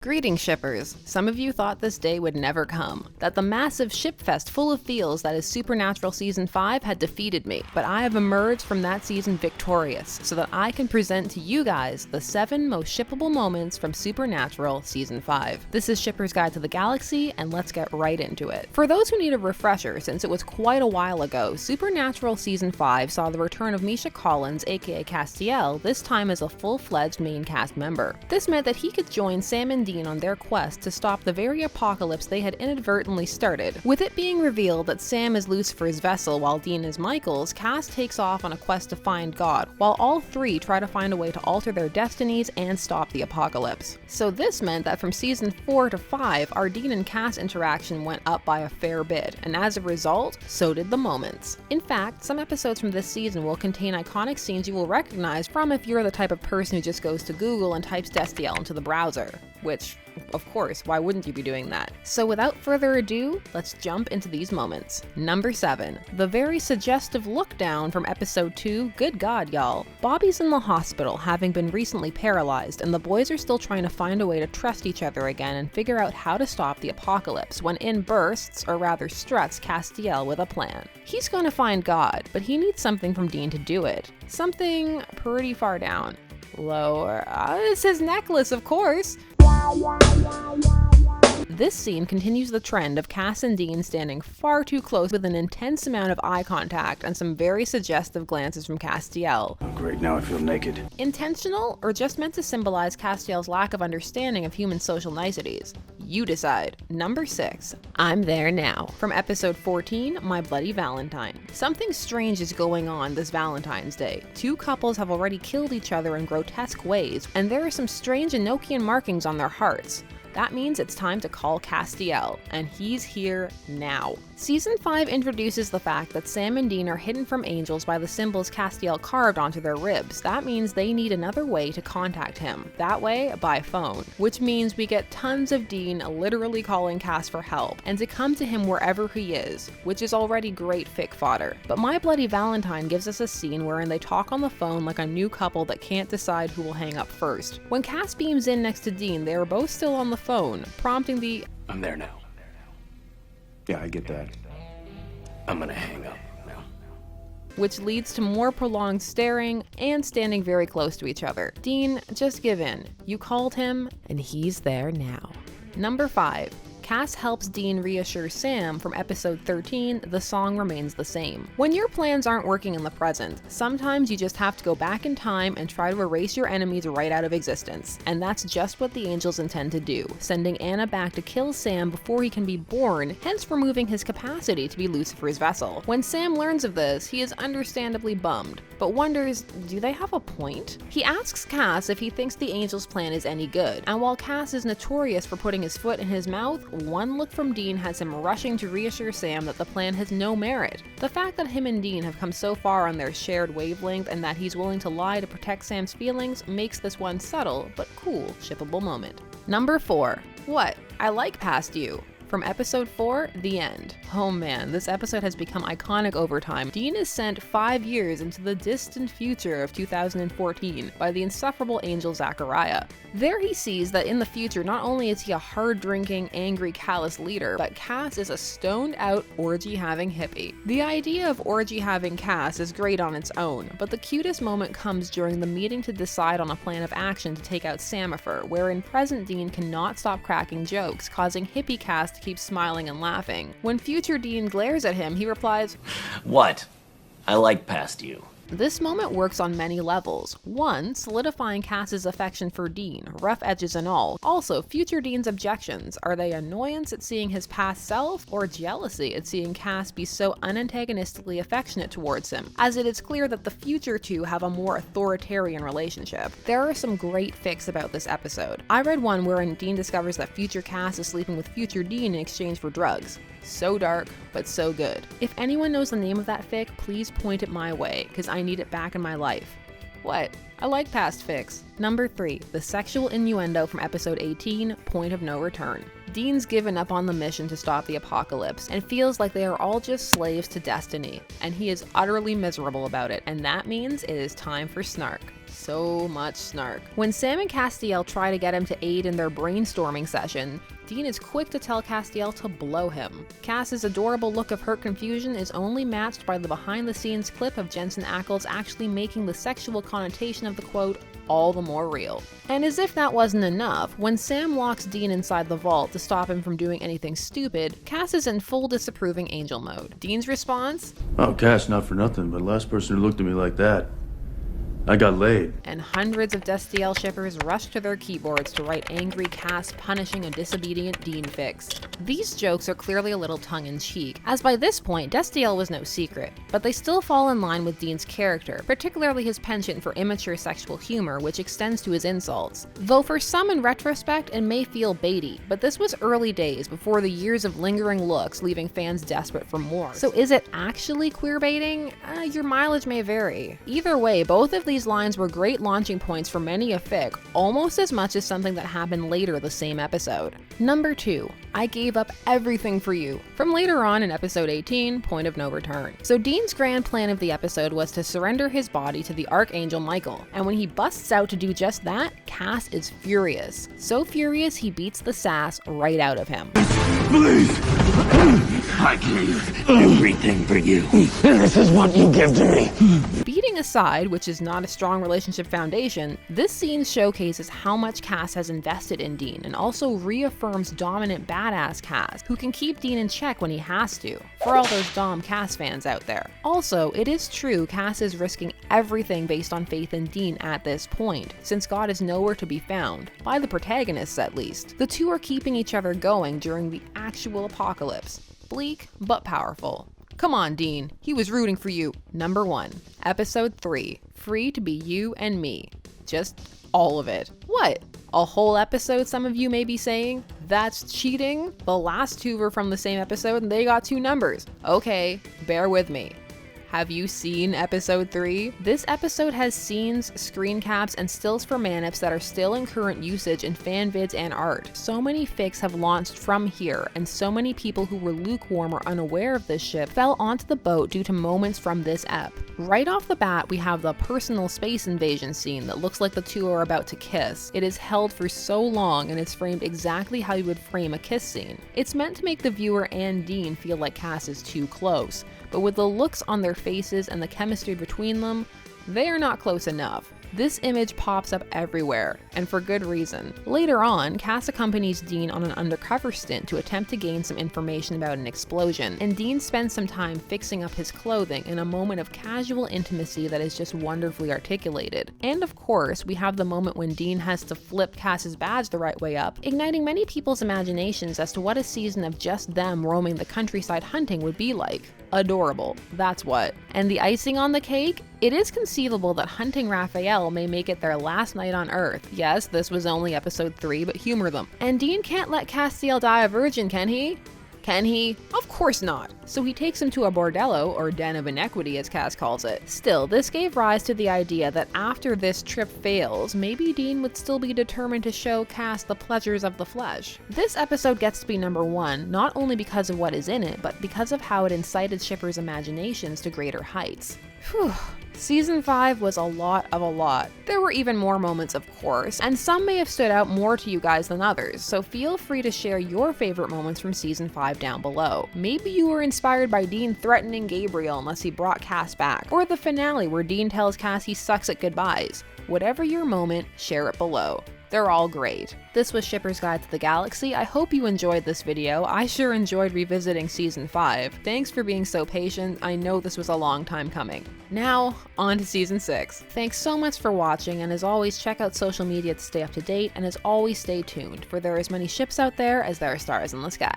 Greetings, shippers! Some of you thought this day would never come, that the massive ship fest full of feels that is Supernatural Season 5 had defeated me, but I have emerged from that season victorious, so that I can present to you guys the 7 most shippable moments from Supernatural Season 5. This is Shipper's Guide to the Galaxy, and let's get right into it. For those who need a refresher, since it was quite a while ago, Supernatural Season 5 saw the return of Misha Collins, aka Castiel, this time as a full-fledged main cast member. This meant that he could join Sam and Dean on their quest to stop the very apocalypse they had inadvertently started. With it being revealed that Sam is Lucifer's vessel while Dean is Michael's, Cas takes off on a quest to find God, while all three try to find a way to alter their destinies and stop the apocalypse. So this meant that from Season 4 to 5, our Dean and Cas interaction went up by a fair bit, and as a result, so did the moments. In fact, some episodes from this season will contain iconic scenes you will recognize from if you're the type of person who just goes to Google and types Destiel into the browser. Which, of course, why wouldn't you be doing that? So without further ado, let's jump into these moments. Number 7. The very suggestive look down from episode 2, good god y'all. Bobby's in the hospital, having been recently paralyzed, and the boys are still trying to find a way to trust each other again and figure out how to stop the apocalypse, when in bursts, or rather struts, Castiel with a plan. He's going to find God, but he needs something from Dean to do it. Something pretty far down. Lower. It's his necklace, of course! This scene continues the trend of Cas and Dean standing far too close with an intense amount of eye contact and some very suggestive glances from Castiel. Oh great, now I feel naked. Intentional, or just meant to symbolize Castiel's lack of understanding of human social niceties? You decide. Number 6. I'm There Now. From episode 14, My Bloody Valentine. Something strange is going on this Valentine's Day. 2 couples have already killed each other in grotesque ways, and there are some strange Enochian markings on their hearts. That means it's time to call Castiel, and he's here now. Season 5 introduces the fact that Sam and Dean are hidden from angels by the symbols Castiel carved onto their ribs. That means they need another way to contact him. That way, by phone. Which means we get tons of Dean literally calling Cas for help, and to come to him wherever he is, which is already great fic fodder. But My Bloody Valentine gives us a scene wherein they talk on the phone like a new couple that can't decide who will hang up first. When Cas beams in next to Dean, they are both still on the phone, prompting the I'm there now. Yeah, I get that. I'm gonna hang up now. Which leads to more prolonged staring and standing very close to each other. Dean, just give in. You called him, and he's there now. Number 5. Cas helps Dean reassure Sam. From episode 13, the song remains the same. When your plans aren't working in the present, sometimes you just have to go back in time and try to erase your enemies right out of existence. And that's just what the angels intend to do, sending Anna back to kill Sam before he can be born, hence removing his capacity to be Lucifer's vessel. When Sam learns of this, he is understandably bummed, but wonders, do they have a point? He asks Cas if he thinks the angels' plan is any good, and while Cas is notorious for putting his foot in his mouth, one look from Dean has him rushing to reassure Sam that the plan has no merit. The fact that him and Dean have come so far on their shared wavelength and that he's willing to lie to protect Sam's feelings makes this one subtle but cool shippable moment. Number 4. What? I like Past You. From episode 4, The End. Oh man, this episode has become iconic over time. Dean is sent 5 years into the distant future of 2014 by the insufferable angel Zachariah. There he sees that in the future, not only is he a hard-drinking, angry, callous leader, but Cas is a stoned-out, orgy-having hippie. The idea of orgy-having Cas is great on its own, but the cutest moment comes during the meeting to decide on a plan of action to take out Samifer, wherein present Dean cannot stop cracking jokes, causing hippie Cas to keep smiling and laughing. When future Dean glares at him, he replies, "What? I like Past You." This moment works on many levels. 1. Solidifying Cas's affection for Dean, rough edges and all. Also, future Dean's objections. Are they annoyance at seeing his past self, or jealousy at seeing Cas be so unantagonistically affectionate towards him, as it is clear that the future two have a more authoritarian relationship? There are some great fics about this episode. I read one wherein Dean discovers that future Cas is sleeping with future Dean in exchange for drugs. So dark, but so good. If anyone knows the name of that fic, please point it my way, because I need it back in my life. What? I like past fics. Number 3. The sexual innuendo from episode 18, Point of No Return. Dean's given up on the mission to stop the apocalypse and feels like they are all just slaves to destiny, and he is utterly miserable about it, and that means it is time for snark. So much snark. When Sam and Castiel try to get him to aid in their brainstorming session, Dean is quick to tell Castiel to blow him. Cass's adorable look of hurt confusion is only matched by the behind-the-scenes clip of Jensen Ackles actually making the sexual connotation of the quote all the more real. And as if that wasn't enough, when Sam locks Dean inside the vault to stop him from doing anything stupid, Cas is in full disapproving angel mode. Dean's response? Oh, Cas, not for nothing, but last person who looked at me like that, I got laid. And hundreds of Destiel shippers rush to their keyboards to write angry Cas punishing a disobedient Dean fics. These jokes are clearly a little tongue-in-cheek, as by this point Destiel was no secret, but they still fall in line with Dean's character, particularly his penchant for immature sexual humor, which extends to his insults. Though for some in retrospect it may feel baity, but this was early days before the years of lingering looks leaving fans desperate for more. So is it actually queerbaiting? Your mileage may vary. Either way, both of these lines were great launching points for many a fic, almost as much as something that happened later the same episode. Number 2, I gave up everything for you, from later on in episode 18, Point of No Return. So Dean's grand plan of the episode was to surrender his body to the Archangel Michael, and when he busts out to do just that, Cas is furious. So furious he beats the sass right out of him. Please! I gave everything for you. And this is what you give to me. Beating aside, which is not a strong relationship foundation, this scene showcases how much Cas has invested in Dean and also reaffirms dominant badass Cas, who can keep Dean in check when he has to, for all those Dom Cas fans out there. Also, it is true Cas is risking everything based on faith in Dean at this point, since God is nowhere to be found, by the protagonists at least. The two are keeping each other going during the actual apocalypse. Bleak, but powerful. Come on, Dean. He was rooting for you. Number 1. Episode 3. Free to be you and me. Just all of it. What? A whole episode, some of you may be saying? That's cheating? The last 2 were from the same episode and they got 2 numbers. Okay, bear with me. Have you seen episode 3? This episode has scenes, screen caps, and stills for manips that are still in current usage in fan vids and art. So many fics have launched from here, and so many people who were lukewarm or unaware of this ship fell onto the boat due to moments from this ep. Right off the bat, we have the personal space invasion scene that looks like the two are about to kiss. It is held for so long and it's framed exactly how you would frame a kiss scene. It's meant to make the viewer and Dean feel like Cas is too close, but with the looks on their faces and the chemistry between them, they are not close enough. This image pops up everywhere, and for good reason. Later on, Cas accompanies Dean on an undercover stint to attempt to gain some information about an explosion, and Dean spends some time fixing up his clothing in a moment of casual intimacy that is just wonderfully articulated. And of course, we have the moment when Dean has to flip Cas's badge the right way up, igniting many people's imaginations as to what a season of just them roaming the countryside hunting would be like. Adorable, that's what. And the icing on the cake? It is conceivable that hunting Raphael may make it their last night on Earth. Yes, this was only episode 3, but humor them. And Dean can't let Castiel die a virgin, can he? Can he? Of course not. So he takes him to a bordello, or den of iniquity as Cas calls it. Still, this gave rise to the idea that after this trip fails, maybe Dean would still be determined to show Cas the pleasures of the flesh. This episode gets to be number 1, not only because of what is in it, but because of how it incited shippers' imaginations to greater heights. Whew. Season 5 was a lot of a lot. There were even more moments, of course, and some may have stood out more to you guys than others, so feel free to share your favorite moments from Season 5 down below. Maybe you were inspired by Dean threatening Gabriel unless he brought Cas back, or the finale where Dean tells Cas he sucks at goodbyes. Whatever your moment, share it below. They're all great. This was Shipper's Guide to the Galaxy. I hope you enjoyed this video. I sure enjoyed revisiting Season 5. Thanks for being so patient. I know this was a long time coming. Now, on to Season 6. Thanks so much for watching, and as always, check out social media to stay up to date, and as always, stay tuned, for there are as many ships out there as there are stars in the sky.